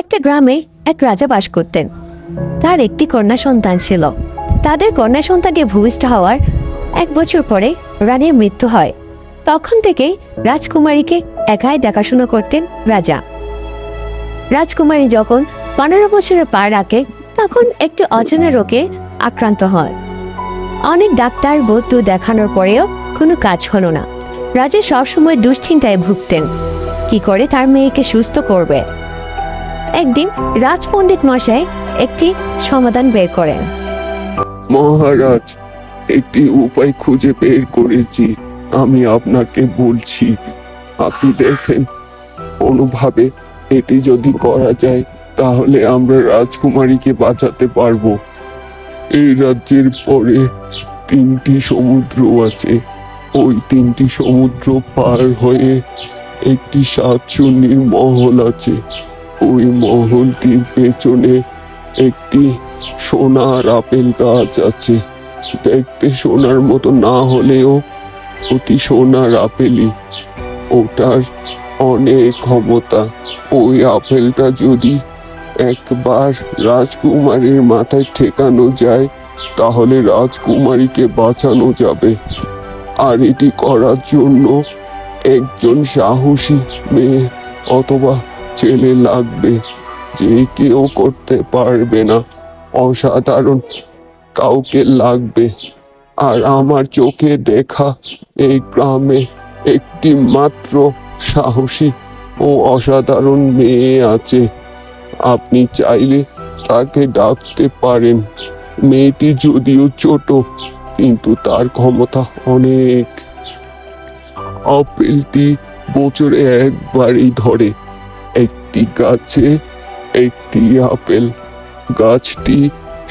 একটা গ্রামে এক রাজা বাস করতেন। তার একটি কন্যা সন্তান ছিল। তাদের কন্যা সন্তানকে ভূমিষ্ঠ হওয়ার 1 বছর পরে রানীর মৃত্যু হয়। তখন থেকেই রাজকুমারীকে একাই দেখাশোনা করতেন রাজা। রাজকুমারী যখন 15 বছরে পা রাখে তখন একটি অজানা রোগে আক্রান্ত হয়। অনেক ডাক্তার বৈদ্য দেখানোর পরেও কোনো কাজ হলো না। রাজা সবসময় দুশ্চিন্তায় ভুগতেন, কি করে তার মেয়েকে সুস্থ করবে। একদিন রাজপণ্ডিত মশাই একটি সমাধান বের করেন। মহারাজ, একটি উপায় খুঁজে বের করেছি, আমি আপনাকে বলছি। আপনি দেখেন, কোনোভাবে এটি যদি করা যায় তাহলে আমরা রাজকুমারীকে বাঁচাতে পারবো। এই রাজ্যের পরে 3টি সমুদ্র আছে। ওই 3টি সমুদ্র পার হয়ে একটি শাকচুন্নির মহল আছে। ওই মহলটির পেছনে একটি সোনার আপেল গাছ আছে। দেখতে সোনার মতো না হলেও ওটি সোনার আপেলই। ওটার অনেক ক্ষমতা। ওই আপেলটা যদি একবার রাজকুমারীর মাথায় ঠেকানো যায় তাহলে রাজকুমারীকে বাঁচানো যাবে। আর এটি করার জন্য একজন সাহসী মেয়ে অথবা ছেলে লাগবে, যে কেউ করতে পারবে না। অসাধারণ কাউকে লাগবে। আর আমার চোখে দেখা এই গ্রামে একটি মাত্র সাহসী ও অসাধারণ মেয়ে আছে। আপনি চাইলে তাকে ডাকতে পারেন। মেয়েটি যদিও ছোট, কিন্তু তার ক্ষমতা অনেক। আপেলটি বছরে একবারই ধরে। একটি গাছে একটি আপেল। গাছটি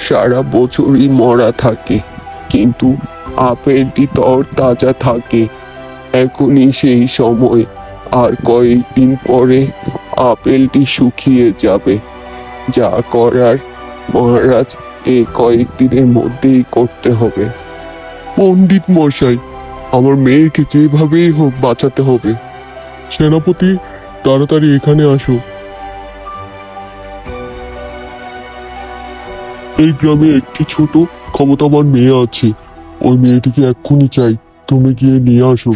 সারা বছরই মরা থাকে, কিন্তু আপেলটি তরতাজা থাকে। এখনই সেই সময়। আর কয়েকদিন পরে আপেলটি শুকিয়ে যাবে। যা করার মহারাজ এই কয়েকদিনের মধ্যেই করতে হবে। পণ্ডিত মশাই, আমার মেয়েকে যেভাবেই হোক বাঁচাতে হবে। সেনাপতি, তাড়াতাড়ি এখানে আসো। এই গ্রামে একটি ছোট ক্ষমতাবান মেয়ে আছে। ওই মেয়েটিকে এক্ষুনি চাই, তুমি গিয়ে নিয়ে আসো।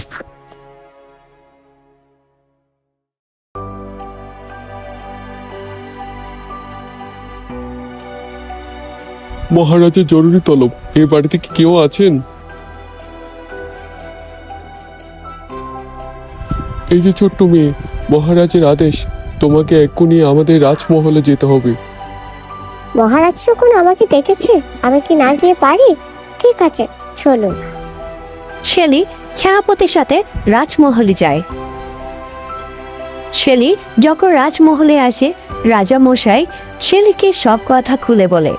মহারাজের জরুরি তলব। এই বাড়িতে কি কেউ আছেন? এই যে ছোট্ট মেয়ে, মহারাজের আদেশ, তোমাকে এক্ষুনি আমাদের রাজমহলে যেতে হবে। মহারাজ যখন আমাকে ডেকেছে, আমি কি না গিয়ে পারি? ঠিক আছে, চলুন। শেলি সেনাপতির সাথে রাজমহলে যায়। শেলি যখন রাজমহলে আসে, রাজা মশাই শেলিকে সব কথা খুলে বলে।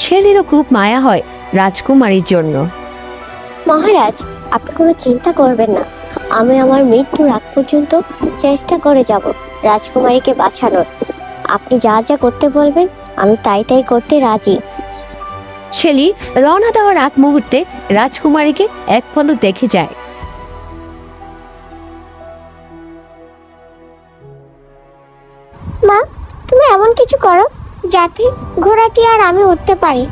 শেলিরও খুব মায়া হয় রাজকুমারীর জন্য। মহারাজ, আপনি কোনো চিন্তা করবেন না। আমি আমার মৃত্যুর আগ পর্যন্ত চেষ্টা করে যাব রাজকুমারীকে বাঁচানোর। আপনি যা যা করতে বলবেন আমি তাই তাই করতে রাজি। শেলি রওনা দেওয়ার আগ মুহূর্তে রাজকুমারীকে এক পলক দেখে যায়। মা, তুমি এমন কিছু করো যাতে ঘোড়াটি আর আমি উঠতে পারি।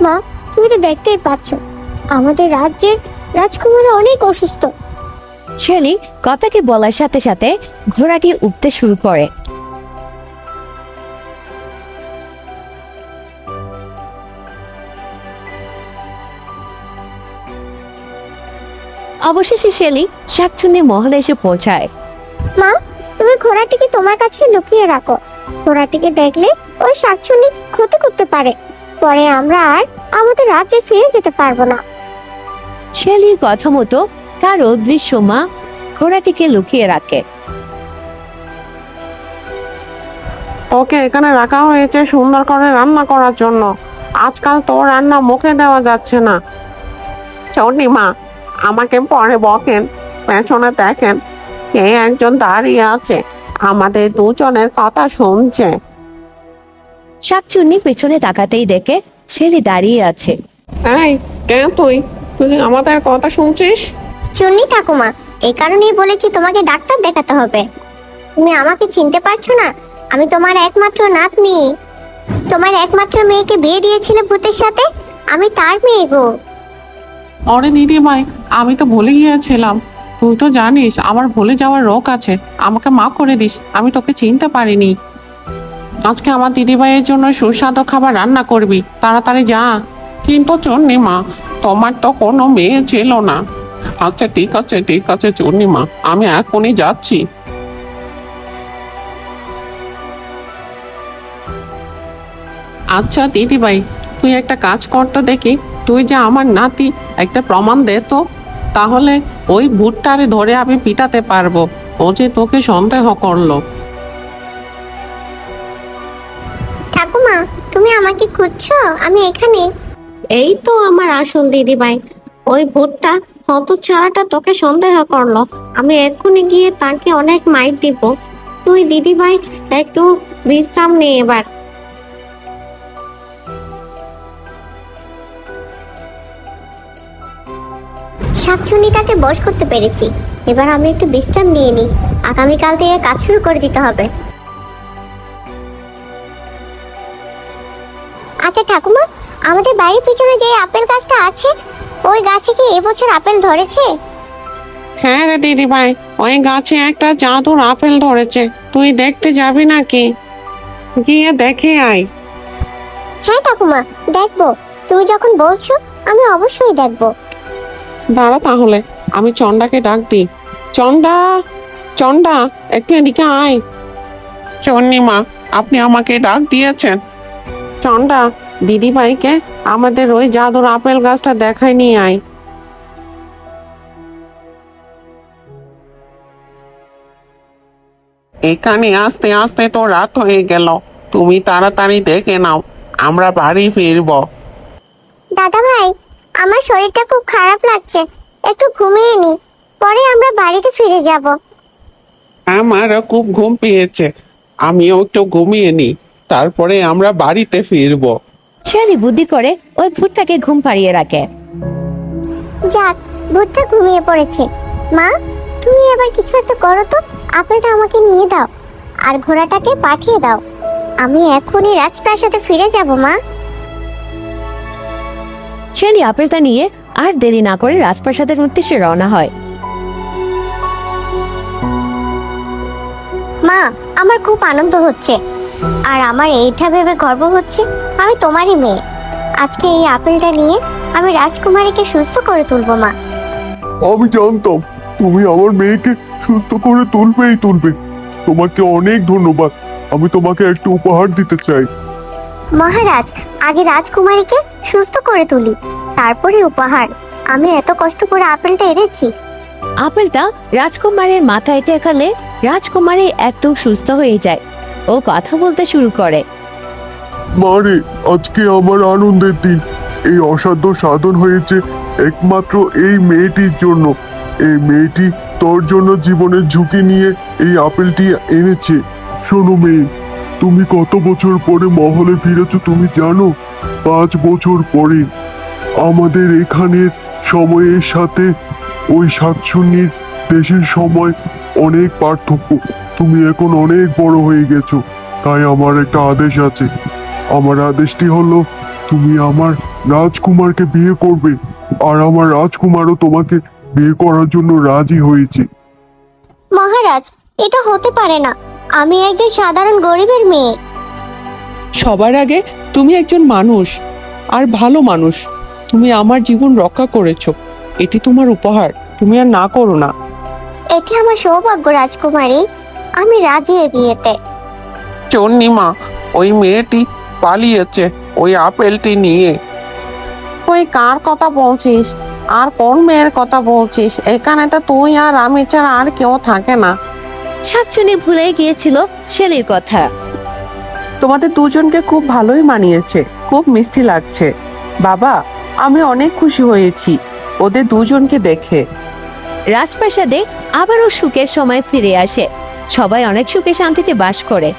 মা, তুমি তো দেখতেই পাচ্ছ আমাদের রাজ্যের রাজকুমারী অনেক অসুস্থ। শেলি কথাকে বলার সাথে সাথে ঘোড়াটি উঠতে শুরু করে। অবশেষে শেলি শাকচুন্নি মহলে এসে পৌঁছায়। মা, তুমি ঘোড়াটিকে তোমার কাছে লুকিয়ে রাখো। ঘোড়াটিকে দেখলে ওই শাকচুন্নি ক্ষতি করতে পারে। পরে আমরা আর আমাদের রাজ্যে ফিরে যেতে পারবো না। শেলির কথা মতো তার অদৃশ্য মা ঘোড়াটিকে লুকিয়ে রাখে। ওকে এখানে রাখা হয়েছে সুন্দর করে রান্না করার জন্য। আজকাল তো রান্না মুখে দেওয়া যাচ্ছে না। চন্ডিমা, আমাকে পরে বকেন। পেছনে দেখেন, কে একজন দাঁড়িয়ে আছে, আমাদের দুজনের কথা শুনছে। শাকচুন্নি পেছনে তাকাতেই দেখে শেলি দাঁড়িয়ে আছে। এই, কে তুই? তুই আমাদের কথা শুনছিস? চুন্নি ঠাকুমা, এই কারণেই বলেছি তোমাকে ডাক্তার দেখাতে হবে। তুমি আমাকে চিনতে পারছো না? আমি তোমার একমাত্র নাতনি। তোমার একমাত্র মেয়েকে বিয়ে দিয়েছিলে ভূতের সাথে, আমি তার মেয়ে গো। অরে দিদি ভাই, আমি তো ভুলে গিয়েছিলাম। তুই তো জানিস আমার ভুলে যাওয়ার রোগ আছে, আমাকে মাফ করে দিস, আমি তোকে চিনতে পারিনি। আজকে আমার দিদি ভাইয়ের জন্য সুস্বাদু খাবার রান্না করবি, তাড়াতাড়ি যা। কিন্তু চন্নিমা, তোমার তো কোনো মেয়ে ছিল না। আচ্ছা ঠিক আছে ঠিক আছে চন্নিমা, আমি এখনই যাচ্ছি। আচ্ছা দিদি ভাই, তুই একটা কাজ কর তো দেখি, তুই যে আমার নাতি, একটা প্রমাণ দে তো, তাহলে ওই ভূতটারে ধরে আমি পিটাতে পারবো, ও যে তোকে সন্দেহ করলো। ঠাকুমা, তুমি আমাকে খুঁজছো? আমি এখানে। এই তো আমার আসল দিদিভাই, ওই ভূতটা হতচ্ছাড়াটা তোকে সন্দেহ করলো। আমি এক্ষুনি গিয়ে তাকে অনেক মাইর দিব। তুই দিদিভাই একটু বিশ্রাম নে এবার। শাকচুন্নিটাকে বশ করতে পেরেছি, এবার আমি একটু বিশ্রাম নিয়ে নিই। আগামীকাল থেকে কাজ শুরু করে দিতে হবে। আচ্ছা ঠাকুমা, আমাদের বাড়ির পিছনে যে আপেল গাছটা আছে, ওই গাছে কি এবছর আপেল ধরেছে? হ্যাঁ রে দিদি ভাই, ওই গাছে একটা জাদুর আপেল ধরেছে, তুই দেখতে যাবি নাকি? গিয়ে দেখে আয়। হ্যাঁ ঠাকুমা, দেখবো। তুমি যখন বলছো আমি অবশ্যই দেখবো। দাঁড়া তাহলে, আমি চন্ডাকে ডাক দিই। চন্ডা, চন্ডা, একটু এদিকে আয়। চন্নিমা, আপনি আমাকে ডাক দিয়েছেন? চন্ডা, দিদি ভাইকে আমাদের ওই জাদুর আপেল গাছটা দেখাই নিয়ে আয়। এখানে আস্তে আস্তে তো রাত হয়ে গেল, তুমি তাড়াতাড়ি দেখে নাও, আমরা বাড়ি ফিরবো। দাদা ভাই, আমার শরীরটা খুব খারাপ লাগছে, একটু ঘুমিয়ে নি, পরে আমরা বাড়িতে ফিরে যাব। আমারও খুব ঘুম পেয়েছে, আমিও একটু ঘুমিয়ে নি, তারপরে আমরা বাড়িতে ফিরবো। শিয়ালি বুদ্ধি করে ওই ভূতটাকে ঘুম পাড়িয়ে রাখে। যাক, ভূতটা ঘুমিয়ে পড়েছে। মা, তুমি এবার কিছু একটা করো তো, আপেলটা আমাকে নিয়ে দাও আর ঘোড়াটাকে পাঠিয়ে দাও। আমি এখনই রাজপ্রাসাদে ফিরে যাব মা। শিয়ালি আপেলটা নিয়ে আর দেরি না করে রাজপ্রাসাদের উদ্দেশ্যে রওনা হয়। মা, আমার খুব আনন্দ হচ্ছে, আর আমার এইটা ভেবে গর্ব হচ্ছে আমি তোমারই মেয়ে। আজকে এই আপেলটা নিয়ে আমি রাজকুমারীকে সুস্থ করে তুলবো মা। আমি জানতাম তুমি আমার মেয়েকে সুস্থ করে তুলবে। তোমাকে অনেক ধন্যবাদ। আমি তোমাকে একটা উপহার দিতে চাই। মহারাজ, আগে রাজকুমারীকে সুস্থ করে তুলি, তারপরে উপহার। আমি এত কষ্ট করে আপেলটা এনেছি। আপেলটা রাজকুমারের মাথায় ঠেকালে রাজকুমারী একদম সুস্থ হয়ে যায়। ও কথা বলতে শুরু করে। মারে, আজকে আমার আনন্দের দিন। এই অসাধ্য সাধন হয়েছে একমাত্র এই মেয়েটির জন্য। এই মেয়েটি তোর জন্য জীবনের ঝুঁকি নিয়ে এই আপেলটি এনেছে। শোনো মেয়ে, তুমি কত বছর পরে মহলে ফিরেছো তুমি জানো? 5 বছর পরে। আমাদের এখানের সময়ের সাথে ওই শাকচুন্নির দেশের সময় অনেক পার্থক্য। তুমি এখন অনেক বড় হয়ে গেছো, তাই আমার একটা আদেশ আছে। আমার আদেশটি হলো তুমি আমার রাজকুমারকে বিয়ে করবে, আর আমার রাজকুমারও তোমাকে বিয়ে করার জন্য রাজি হয়েছে। মহারাজ, এটা হতে পারে না, আমি একজন সাধারণ গরিবের মেয়ে। সবার আগে তুমি একজন মানুষ, আর ভালো মানুষ। তুমি আমার জীবন রক্ষা করেছো, এটি তোমার উপহার, তুমি আর না করো না। এটি আমার সৌভাগ্য রাজকুমারী, আমি রাজি এ বিয়েতে। চন্নিমা, ওই মেয়েটি পালিয়েছে ওই আপেলটি নিয়ে। তুই কার কথা বলছিস? আর কোন মেয়ের কথা বলছিস? এখানে তো তুই আর আমি ছাড়া আর কেউ থাকে না। শাকচুনি ভুলে গিয়েছিল শিয়ালির কথা। তোমাদের দুজনকে খুব ভালোই মানিয়েছে, খুব মিষ্টি লাগছে। বাবা, আমি অনেক খুশি হয়েছি ওদের দুজনকে দেখে। রাজপ্রাসাদে আবারও সুখের সময় ফিরে আসে। সবাই অনেক সুখে শান্তিতে বাস করে।